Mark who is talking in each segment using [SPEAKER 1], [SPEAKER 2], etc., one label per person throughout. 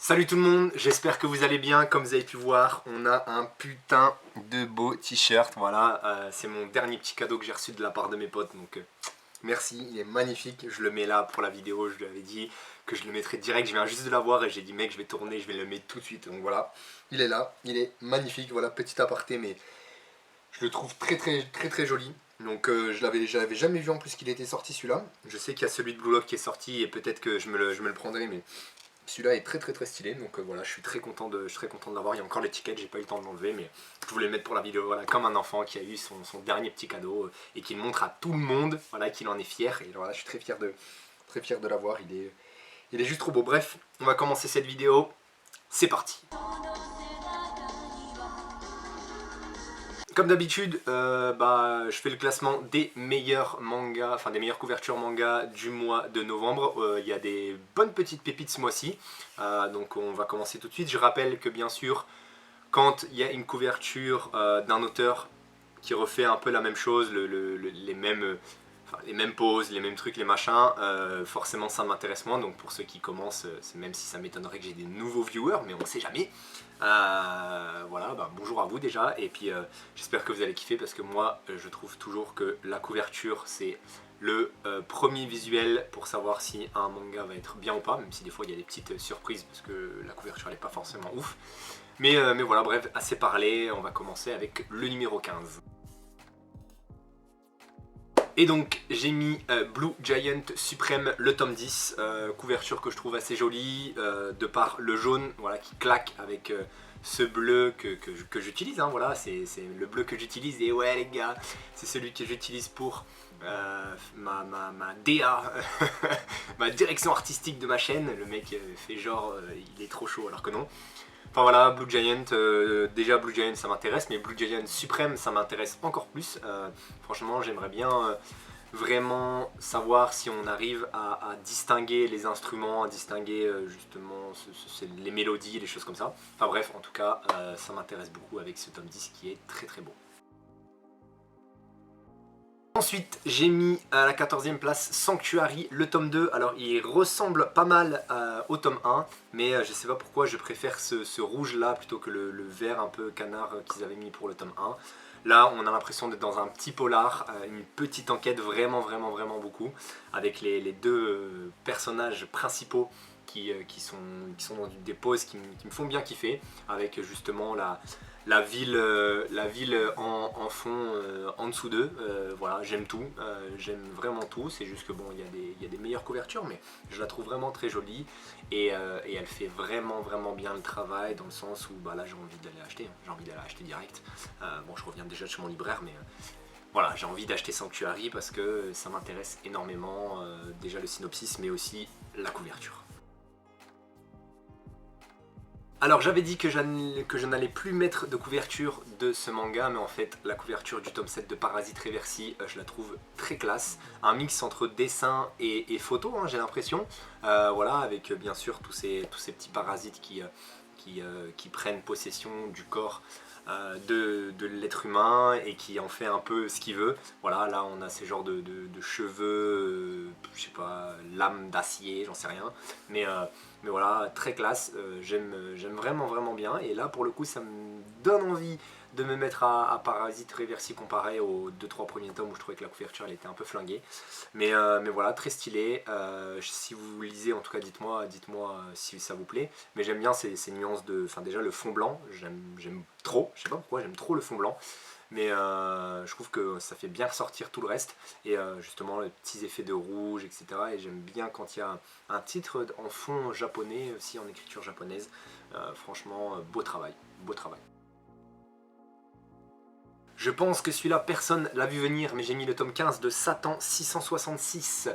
[SPEAKER 1] Salut tout le monde, j'espère que vous allez bien. Comme vous avez pu voir, on a un putain de beau t-shirt. Voilà, c'est mon dernier petit cadeau que j'ai reçu de la part de mes potes. Donc merci, il est magnifique. Je le mets là pour la vidéo, je lui avais dit que je le mettrais direct. Je viens juste de l'avoir et j'ai dit mec, je vais tourner, je vais le mettre tout de suite. Donc voilà, il est là, il est magnifique. Voilà, petit aparté, mais je le trouve très joli. Donc je l'avais jamais vu en plus qu'il était sorti celui-là. Je sais qu'il y a celui de Blue Lock qui est sorti et peut-être que je me le prendrai, mais celui-là est très stylé, donc voilà, je suis très content de l'avoir. Il y a encore l'étiquette, j'ai pas eu le temps de l'enlever, mais je voulais le mettre pour la vidéo, voilà, comme un enfant qui a eu son dernier petit cadeau et qui le montre à tout le monde, voilà, qu'il en est fier. Et voilà, je suis très fier de l'avoir, il est juste trop beau. Bref, on va commencer cette vidéo, c'est parti. Comme d'habitude, je fais le classement des meilleurs mangas, enfin des meilleures couvertures manga du mois de novembre. Il y a des bonnes petites pépites ce mois-ci, donc on va commencer tout de suite. Je rappelle que bien sûr, quand il y a une couverture d'un auteur qui refait un peu la même chose, les mêmes poses, les mêmes trucs, les machins, forcément ça m'intéresse moins. Donc pour ceux qui commencent, même si ça m'étonnerait que j'ai des nouveaux viewers, mais on ne sait jamais. Voilà, bonjour à vous déjà, et puis j'espère que vous allez kiffer parce que moi je trouve toujours que la couverture c'est le premier visuel pour savoir si un manga va être bien ou pas, même si des fois il y a des petites surprises parce que la couverture elle est pas forcément ouf. Mais voilà, bref, assez parlé, on va commencer avec le numéro 15. Et donc j'ai mis Blue Giant Supreme, le tome 10, couverture que je trouve assez jolie, de par le jaune, voilà, qui claque avec ce bleu que j'utilise, hein, voilà, c'est le bleu que j'utilise. Et ouais les gars, c'est celui que j'utilise pour ma DA, ma direction artistique de ma chaîne. Le mec fait genre il est trop chaud alors que non. Enfin voilà, Blue Giant, déjà Blue Giant ça m'intéresse, mais Blue Giant Supreme ça m'intéresse encore plus. Franchement j'aimerais bien vraiment savoir si on arrive à distinguer les instruments, à distinguer justement les mélodies, les choses comme ça. Enfin bref, en tout cas ça m'intéresse beaucoup avec ce tome 10 qui est très beau. Ensuite, j'ai mis à la 14e place Sanctuary, le tome 2. Alors, il ressemble pas mal au tome 1, mais je sais pas pourquoi je préfère ce rouge là plutôt que le vert un peu canard qu'ils avaient mis pour le tome 1. Là, on a l'impression d'être dans un petit polar, une petite enquête vraiment beaucoup, avec les deux personnages principaux qui sont dans des poses qui me font bien kiffer, avec justement la ville en fond en dessous d'eux. Voilà, j'aime tout, j'aime vraiment tout. C'est juste que bon, il y a des meilleures couvertures, mais je la trouve vraiment très jolie et elle fait vraiment bien le travail, dans le sens où là j'ai envie d'aller acheter, j'ai envie d'aller acheter direct. Bon, je reviens déjà de chez mon libraire, mais voilà, j'ai envie d'acheter Sanctuary parce que ça m'intéresse énormément, déjà le synopsis, mais aussi la couverture. Alors j'avais dit que je n'allais plus mettre de couverture de ce manga, mais en fait la couverture du tome 7 de Parasite Reversi, je la trouve très classe. Un mix entre dessin et photo, hein, j'ai l'impression. Voilà, avec bien sûr tous ces petits parasites qui prennent possession du corps de l'être humain et qui en fait un peu ce qu'il veut. Voilà, là on a ces genres de cheveux, je sais pas, lames d'acier, j'en sais rien. Mais voilà, très classe, j'aime vraiment bien. Et là pour le coup ça me donne envie de me mettre à Parasite Reversi comparé aux 2-3 premiers tomes où je trouvais que la couverture elle était un peu flinguée. Mais voilà, très stylé. Si vous lisez, en tout cas dites-moi si ça vous plaît. Mais j'aime bien ces nuances de... Enfin déjà le fond blanc, j'aime trop, je sais pas pourquoi, j'aime trop le fond blanc. Mais je trouve que ça fait bien ressortir tout le reste. Et justement les petits effets de rouge, etc. Et j'aime bien quand il y a un titre en fond japonais, aussi en écriture japonaise. Franchement, beau travail, beau travail. Je pense que celui-là, personne l'a vu venir, mais j'ai mis le tome 15 de Satan 666.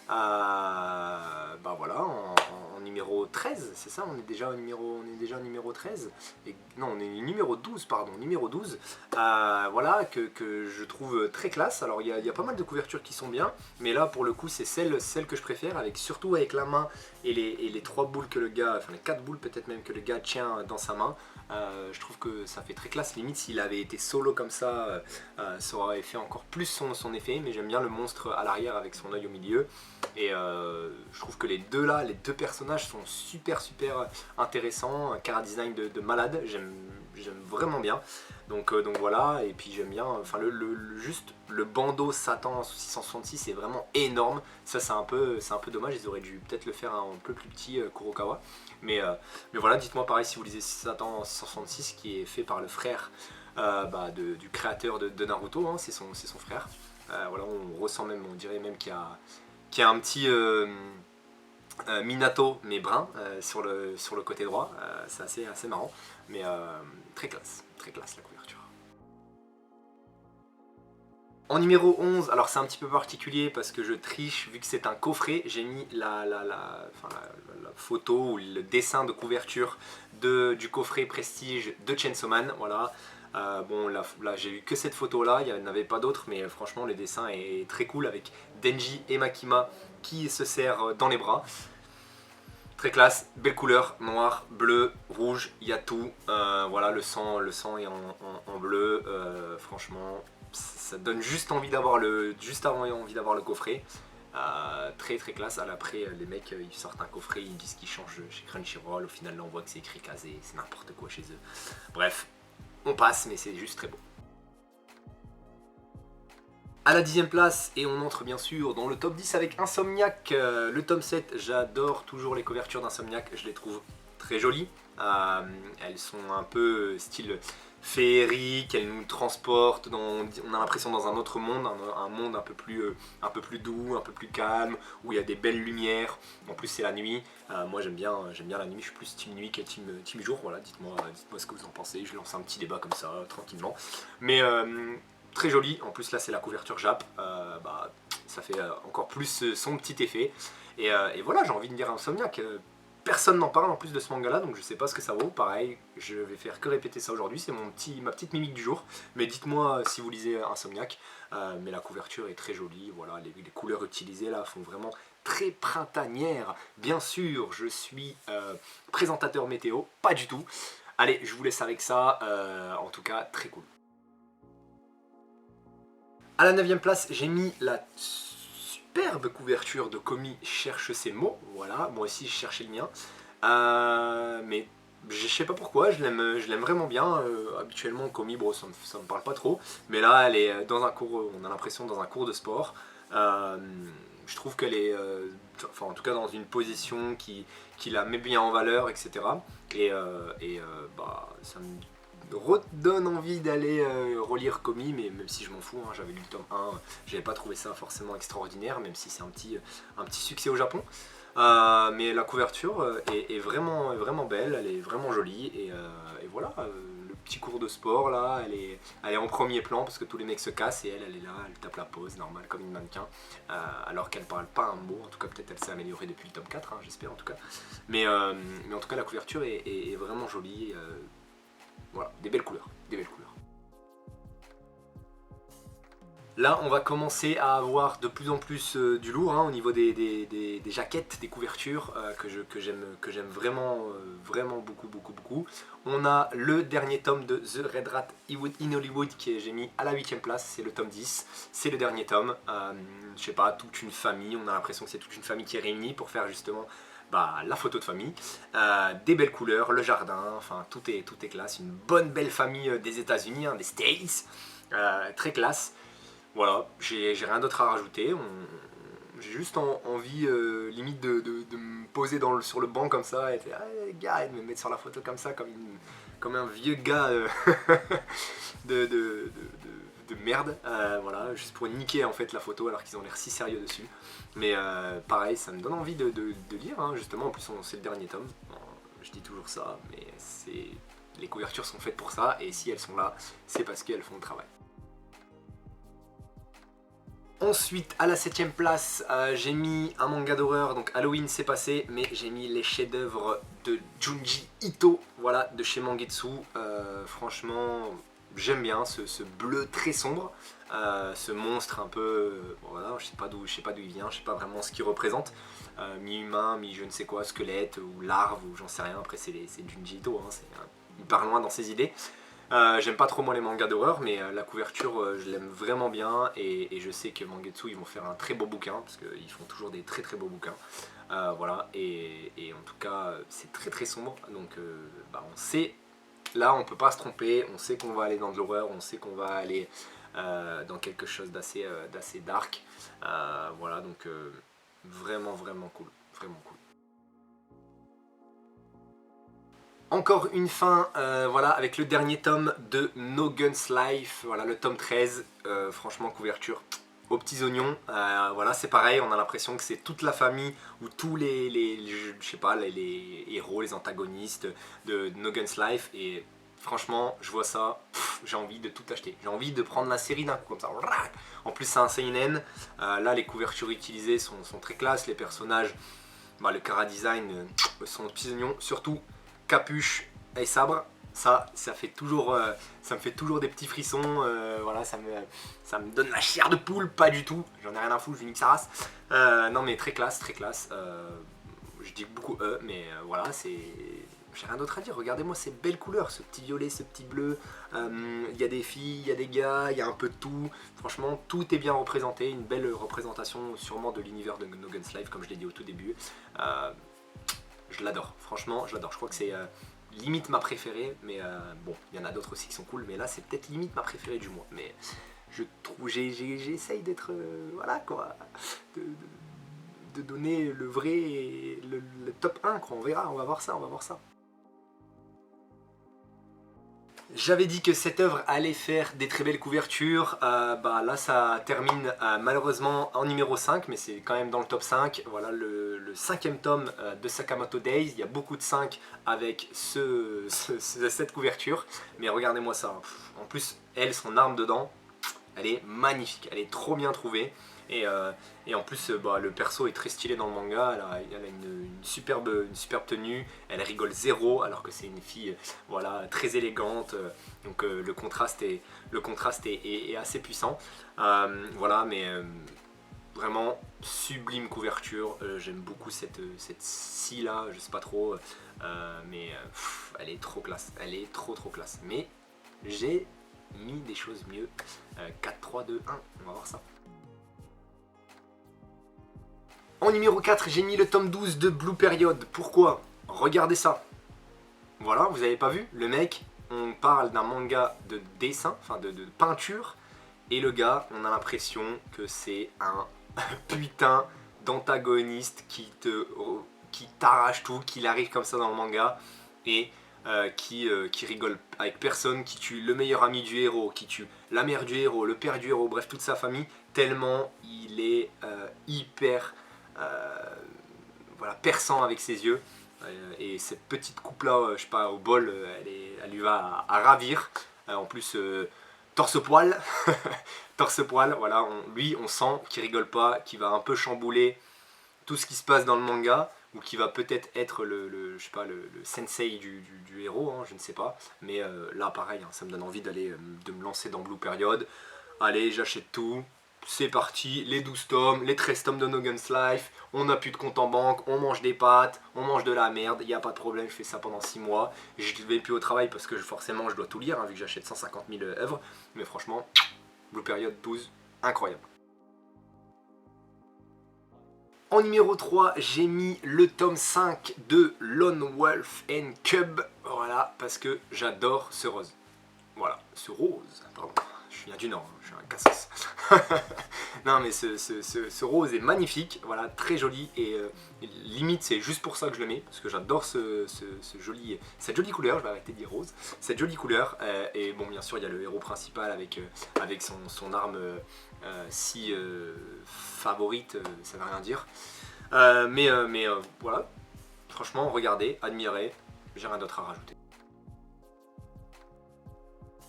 [SPEAKER 1] Voilà, en numéro 13, c'est ça, on est déjà au numéro 13. Et, non, on est numéro 12, pardon, numéro 12. Voilà, que je trouve très classe. Alors il y a pas mal de couvertures qui sont bien, mais là pour le coup c'est celle que je préfère, surtout avec la main et les 3 boules que le gars, enfin les 4 boules peut-être même que le gars tient dans sa main, je trouve que ça fait très classe. Limite s'il avait été solo comme ça aurait fait encore plus son effet, mais j'aime bien le monstre à l'arrière avec son œil au milieu. Et je trouve que les deux personnages sont super intéressants, un chara design de malade, j'aime vraiment bien. Donc voilà, et puis j'aime bien, enfin juste le bandeau Satan 666 est vraiment énorme. Ça c'est un peu dommage, ils auraient dû peut-être le faire un peu plus petit, Kurokawa. Mais voilà, dites-moi pareil si vous lisez Satan 666 qui est fait par le frère du créateur de Naruto, hein, c'est son frère. Voilà, on ressent même, on dirait même qu'il y a un petit Minato mais brun sur le côté droit, c'est assez marrant, mais très classe la couverture. En numéro 11, alors c'est un petit peu particulier parce que je triche, vu que c'est un coffret, j'ai mis la photo ou le dessin de couverture du coffret Prestige de Chainsaw Man, voilà. Bon là j'ai eu que cette photo là, il n'y en avait pas d'autres, mais franchement le dessin est très cool avec Denji et Makima qui se serrent dans les bras. Très classe, belle couleur, noir, bleu, rouge, il y a tout. Voilà, le sang est en bleu. Franchement, ça donne juste envie d'avoir le coffret. Très classe. Après, les mecs ils sortent un coffret, ils disent qu'ils changent chez Crunchyroll. Au final, là, on voit que c'est écrit casé, c'est n'importe quoi chez eux. Bref, on passe, mais c'est juste très beau. À la 10e place, et on entre bien sûr dans le top 10 avec Insomniac, le tome 7, j'adore toujours les couvertures d'Insomniac, je les trouve très jolies. Elles sont un peu style féerique, elles nous transportent, on a l'impression dans un autre monde, un monde un peu plus doux, un peu plus calme, où il y a des belles lumières. En plus c'est la nuit, moi j'aime bien la nuit, je suis plus team nuit que team jour, voilà, dites-moi ce que vous en pensez, je lance un petit débat comme ça, tranquillement. Mais très joli, en plus là c'est la couverture Jap, ça fait encore plus son petit effet. Et voilà, j'ai envie de dire Insomniac, personne n'en parle en plus de ce manga là, donc je sais pas ce que ça vaut. Pareil, je vais faire que répéter ça aujourd'hui, c'est ma petite mimique du jour. Mais dites-moi si vous lisez Insomniac, mais la couverture est très jolie, voilà, les couleurs utilisées là font vraiment très printanière. Bien sûr, je suis présentateur météo, pas du tout. Allez, je vous laisse avec ça, en tout cas très cool. À la 9e place, j'ai mis la superbe couverture de Komi cherche ses mots. Voilà, moi aussi je cherchais le mien. Mais je sais pas pourquoi, je l'aime vraiment bien. Habituellement, Komi, bon, ça me parle pas trop. Mais là, elle est dans un cours, on a l'impression dans un cours de sport. Je trouve qu'elle est, enfin en tout cas dans une position qui la met bien en valeur, etc. Et ça me redonne envie d'aller relire Komi, mais même si je m'en fous, hein, j'avais lu le tome 1, j'avais pas trouvé ça forcément extraordinaire, même si c'est un petit succès au Japon. Mais la couverture est vraiment belle, elle est vraiment jolie, et voilà, le petit cours de sport là, elle est en premier plan parce que tous les mecs se cassent et elle est là, elle tape la pose, normal, comme une mannequin, alors qu'elle parle pas un mot, en tout cas peut-être elle s'est améliorée depuis le tome 4, hein, j'espère en tout cas. Mais en tout cas la couverture est vraiment jolie. Voilà, des belles couleurs, des belles couleurs. Là, on va commencer à avoir de plus en plus du lourd hein, au niveau des jaquettes, des couvertures que j'aime vraiment beaucoup. On a le dernier tome de The Red Rat in Hollywood que j'ai mis à la 8e place, c'est le tome 10, c'est le dernier tome. Je sais pas, toute une famille, on a l'impression que c'est toute une famille qui est réunie pour faire justement la photo de famille, des belles couleurs, le jardin, enfin tout est classe, une bonne belle famille des États-Unis, hein, des States, très classe. Voilà, j'ai rien d'autre à rajouter, j'ai juste envie limite de me poser sur le banc comme ça et de me mettre sur la photo comme ça, comme un vieux gars de merde, voilà, juste pour niquer en fait la photo alors qu'ils ont l'air si sérieux dessus. Mais pareil, ça me donne envie de lire, hein, justement, en plus c'est le dernier tome, je dis toujours ça, mais les couvertures sont faites pour ça, et si elles sont là, c'est parce qu'elles font le travail. Ensuite, à la 7e place, j'ai mis un manga d'horreur, donc Halloween c'est passé, mais j'ai mis les chefs-d'œuvre de Junji Ito, voilà, de chez Mangetsu. Franchement, j'aime bien ce bleu très sombre, ce monstre un peu, voilà, je sais pas d'où il vient, je sais pas vraiment ce qu'il représente, mi-humain, mi-je ne sais quoi, squelette ou larve ou j'en sais rien, après c'est Junji Ito, hein, il part loin dans ses idées. J'aime pas trop moi les mangas d'horreur, mais la couverture je l'aime vraiment bien et je sais que Mangetsu ils vont faire un très beau bouquin parce qu'ils font toujours des très très beaux bouquins. Voilà, et en tout cas c'est très très sombre, donc on sait, là on peut pas se tromper, on sait qu'on va aller dans de l'horreur, on sait qu'on va aller dans quelque chose d'assez dark. Voilà, donc vraiment vraiment cool, vraiment cool. Encore une fin, voilà, avec le dernier tome de No Guns Life, voilà, le tome 13, franchement couverture aux petits oignons, voilà, c'est pareil, on a l'impression que c'est toute la famille ou tous je sais pas, les héros, les antagonistes de No Guns Life, et franchement, je vois ça, j'ai envie de tout acheter, j'ai envie de prendre la série d'un coup comme ça. En plus c'est un seinen, là les couvertures utilisées sont très classe, les personnages, le chara design sont aux petits oignons, surtout capuche et sabre, ça fait toujours, ça me fait toujours des petits frissons, voilà, ça me donne la chair de poule, pas du tout, j'en ai rien à foutre, je nique sa race. Non mais très classe, je dis beaucoup mais voilà, j'ai rien d'autre à dire, regardez-moi ces belles couleurs, ce petit violet, ce petit bleu, il y a des filles, il y a des gars, il y a un peu de tout, franchement tout est bien représenté, une belle représentation sûrement de l'univers de No Guns Life comme je l'ai dit au tout début. Je l'adore, franchement je l'adore, je crois que c'est limite ma préférée, mais bon, il y en a d'autres aussi qui sont cool, mais là c'est peut-être limite ma préférée du mois, mais je trouve, j'essaye d'être, voilà quoi, de donner le vrai, le top 1 quoi, on verra, on va voir ça, on va voir ça. J'avais dit que cette œuvre allait faire des très belles couvertures, là ça termine malheureusement en numéro 5, mais c'est quand même dans le top 5, voilà le 5e tome de Sakamoto Days, il y a beaucoup de 5 avec cette couverture, mais regardez-moi ça, en plus elle, son arme dedans, elle est magnifique, elle est trop bien trouvée. Et en plus, le perso est très stylé dans le manga, elle a une superbe tenue, elle rigole zéro alors que c'est une fille voilà, très élégante, donc le contraste est assez puissant. Voilà, mais vraiment sublime couverture, j'aime beaucoup cette scie là, je sais pas trop, mais elle est trop classe, elle est trop classe. Mais j'ai mis des choses mieux. 4, 3, 2, 1, on va voir ça. En numéro 4, j'ai mis le tome 12 de Blue Period. Pourquoi? Regardez ça. Voilà, vous avez pas vu? Le mec, on parle d'un manga de dessin, enfin de peinture, et le gars, on a l'impression que c'est un putain d'antagoniste qui t'arrache tout, qu'il arrive comme ça dans le manga, et qui rigole avec personne, qui tue le meilleur ami du héros, qui tue la mère du héros, le père du héros, bref toute sa famille, tellement il est hyper voilà, perçant avec ses yeux. Et cette petite coupe là, je sais pas, au bol, elle lui va à ravir. En plus, torse-poil, torse-poil, voilà, lui on sent qu'il rigole pas, qu'il va un peu chambouler tout ce qui se passe dans le manga, ou qui va peut-être être je sais pas, le sensei du héros, hein, je ne sais pas. Mais là pareil, hein, ça me donne envie de me lancer dans Blue Period. Allez, j'achète tout. C'est parti, les 12 tomes, les 13 tomes de No Guns Life, on n'a plus de compte en banque, on mange des pâtes, on mange de la merde, il n'y a pas de problème, je fais ça pendant 6 mois. Je ne vais plus au travail parce que forcément je dois tout lire, hein, vu que j'achète 150 000 œuvres. Mais franchement, Blue Period 12, incroyable. En numéro 3, j'ai mis le tome 5 de Lone Wolf and Cub, voilà, parce que j'adore ce rose. Voilà, ce rose, pardon. Je viens du Nord, je suis un cassos. Non mais ce rose est magnifique, voilà, très joli, et limite c'est juste pour ça que je le mets, parce que j'adore cette jolie couleur, je vais arrêter de dire rose, cette jolie couleur, et bon bien sûr il y a le héros principal avec son arme si favorite, ça veut rien dire, mais voilà, franchement regardez, admirez, j'ai rien d'autre à rajouter.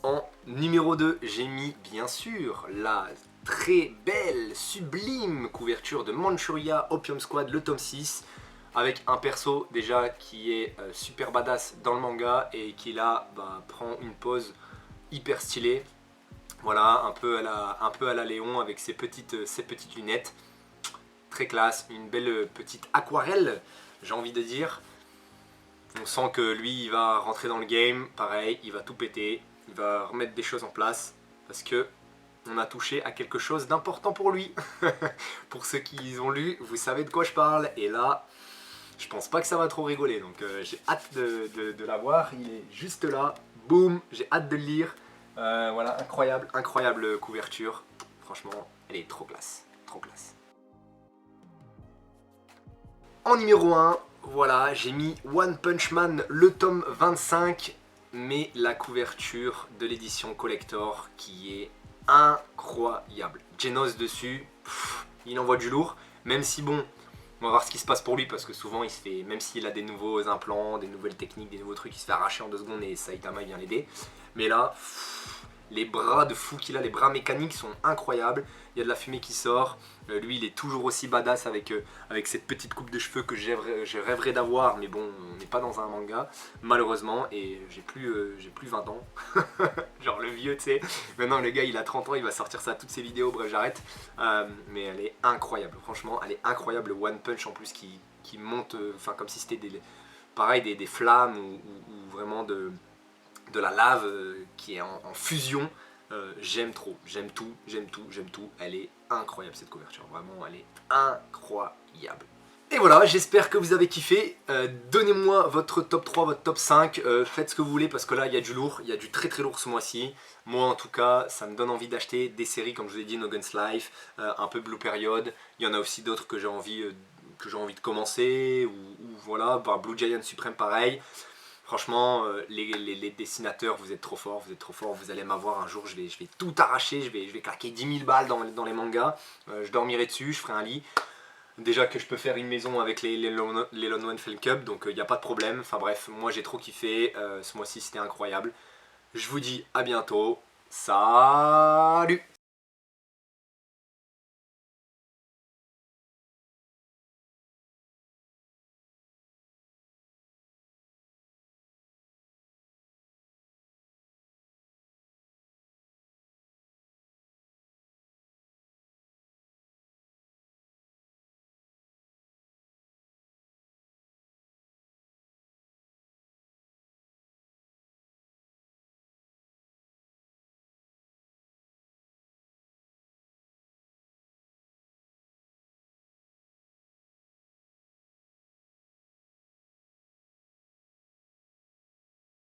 [SPEAKER 1] En numéro 2, j'ai mis bien sûr la très belle, sublime couverture de Manchuria Opium Squad, le tome 6, avec un perso déjà qui est super badass dans le manga et qui là prend une pose hyper stylé. Voilà, un peu à la Léon avec ses petites lunettes. Très classe, une belle petite aquarelle, j'ai envie de dire. On sent que lui, il va rentrer dans le game, pareil, il va tout péter, il va remettre des choses en place, parce que on a touché à quelque chose d'important pour lui. Pour ceux qui ont lu, vous savez de quoi je parle, et là, je pense pas que ça va trop rigoler, donc j'ai hâte de l'avoir, il est juste là, boum, j'ai hâte de le lire. Voilà, incroyable, incroyable couverture, franchement, elle est trop classe, trop classe. En numéro 1, voilà, j'ai mis One Punch Man, le tome 25, mais la couverture de l'édition collector qui est incroyable. Genos dessus, il envoie du lourd, même si bon, on va voir ce qui se passe pour lui parce que souvent il se fait, même s'il a des nouveaux implants, des nouvelles techniques, des nouveaux trucs, il se fait arracher en 2 secondes et Saitama vient l'aider. Mais là, les bras de fou qu'il a, les bras mécaniques sont incroyables. Il y a de la fumée qui sort. Lui, il est toujours aussi badass avec cette petite coupe de cheveux que je rêverais d'avoir. Mais bon, on n'est pas dans un manga, malheureusement. Et j'ai plus 20 ans. Genre le vieux, tu sais. Maintenant, le gars, il a 30 ans, il va sortir ça à toutes ses vidéos. Bref, j'arrête. Mais elle est incroyable. Franchement, elle est incroyable. Le One Punch, en plus, qui monte, enfin, comme si c'était pareil, des flammes ou vraiment de la lave qui est en fusion. J'aime trop, j'aime tout, j'aime tout, j'aime tout. Elle est incroyable cette couverture, vraiment elle est incroyable. Et voilà, j'espère que vous avez kiffé. Donnez-moi votre top 3, votre top 5. Faites ce que vous voulez parce que là il y a du lourd, il y a du très très lourd ce mois-ci. Moi en tout cas, ça me donne envie d'acheter des séries comme je vous ai dit, No Guns Life, un peu Blue Period. Il y en a aussi d'autres que j'ai envie de commencer. Ou voilà, bah, Blue Giant Supreme pareil. Franchement, les dessinateurs, vous êtes trop forts, vous allez m'avoir un jour, je vais tout arracher, je vais claquer 10 000 balles dans les mangas, je dormirai dessus, je ferai un lit. Déjà que je peux faire une maison avec les Lone One Film Cup, donc il n'y a pas de problème. Enfin bref, moi j'ai trop kiffé, ce mois-ci c'était incroyable. Je vous dis à bientôt, salut!